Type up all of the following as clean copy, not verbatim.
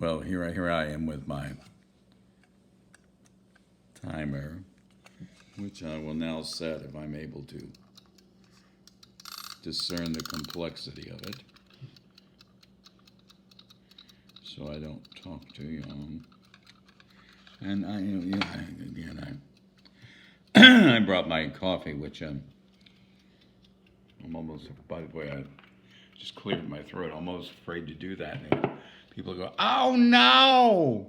Well, here I am with my timer, which I will now set if I'm able to discern the complexity of it, so I don't talk too young. And I brought my coffee, which I'm almost. By the way, I just cleared my throat. I'm almost afraid to do that. And people go, "Oh no!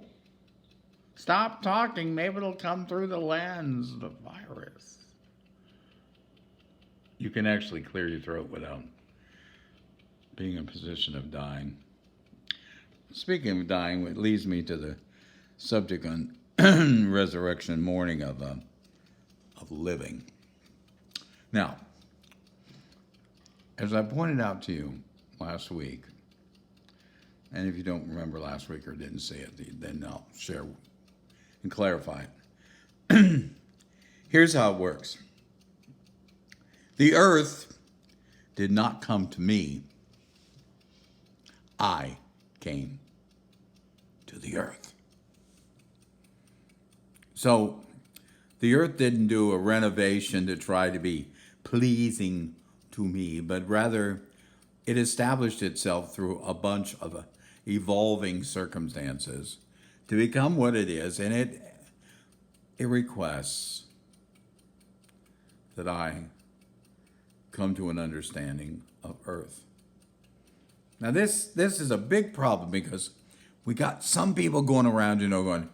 Stop talking. Maybe it'll come through the lens, the virus." You can actually clear your throat without being in a position of dying. Speaking of dying, it leads me to the subject on resurrection morning of living. Now, as I pointed out to you last week, and if you don't remember last week or didn't see it, then I'll share and clarify it. Here's how it works. The earth did not come to me. I came to the earth. So the earth didn't do a renovation to try to be pleasing to me, but rather it established itself through a bunch of evolving circumstances to become what it is, and it requests that I come to an understanding of earth. Now this is a big problem because we got some people going around, going,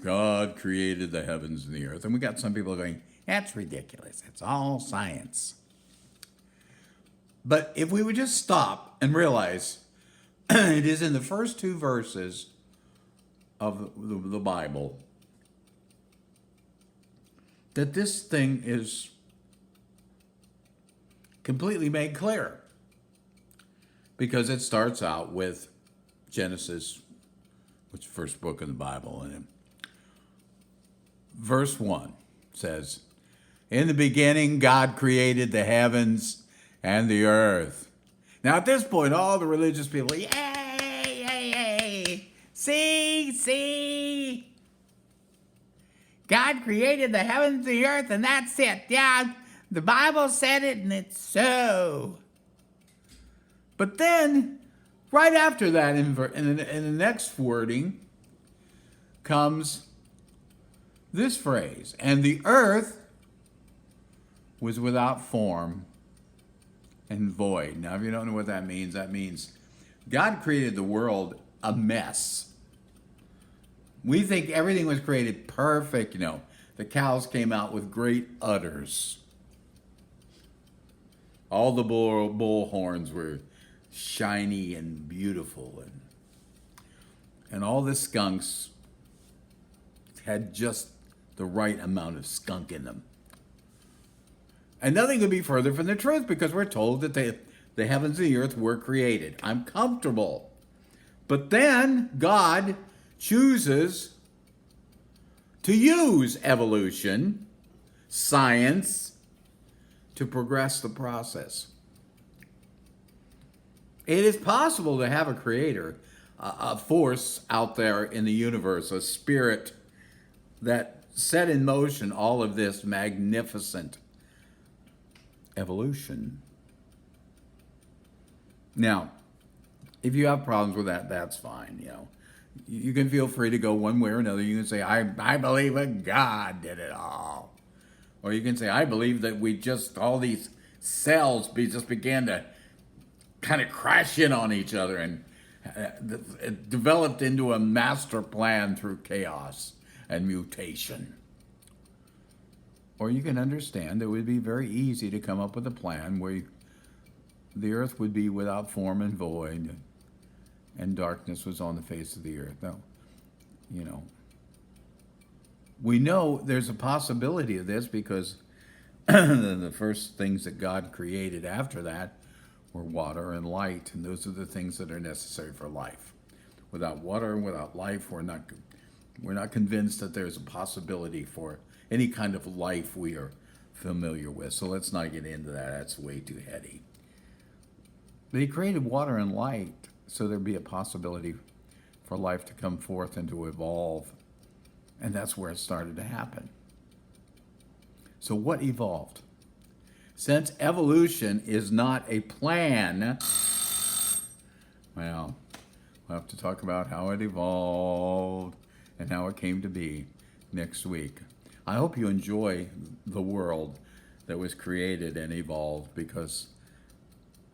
God created the heavens and the earth. And we got some people going, that's ridiculous. It's all science. But if we would just stop and realize it is in the first two verses of the Bible that this thing is completely made clear. Because it starts out with Genesis, which is the first book in the Bible, and verse 1 says, in the beginning, God created the heavens and the earth. Now, at this point, all the religious people, yay, yay, yay, see, God created the heavens and the earth, and that's it. Yeah, the Bible said it, and it's so. But then, right after that, in the next wording, comes this phrase, and the earth was without form and void. Now, if you don't know what that means God created the world a mess. We think everything was created perfect, The cows came out with great udders. All the bull horns were shiny and beautiful, and all the skunks had just the right amount of skunk in them. And nothing could be further from the truth because we're told that the heavens and the earth were created. I'm comfortable. But then God chooses to use evolution, science, to progress the process. It is possible to have a creator, a force out there in the universe, a spirit that set in motion all of this magnificent evolution. Now, if you have problems with that, that's fine. You can feel free to go one way or another. You can say, I believe that God did it all. Or you can say, I believe that all these cells just began to kind of crash in on each other, and it developed into a master plan through chaos and mutation. Or you can understand it would be very easy to come up with a plan where the earth would be without form and void, and darkness was on the face of the earth. No, we know there's a possibility of this because the first things that God created after that were water and light, and those are the things that are necessary for life. Without water and without life, we're not convinced that there's a possibility for any kind of life we are familiar with. So let's not get into that. That's way too heady. But he created water and light so there'd be a possibility for life to come forth and to evolve. And that's where it started to happen. So what evolved? Since evolution is not a plan, well, we'll have to talk about how it evolved and how it came to be next week. I hope you enjoy the world that was created and evolved, because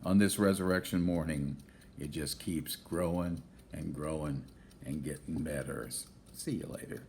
on this resurrection morning, it just keeps growing and growing and getting better. See you later.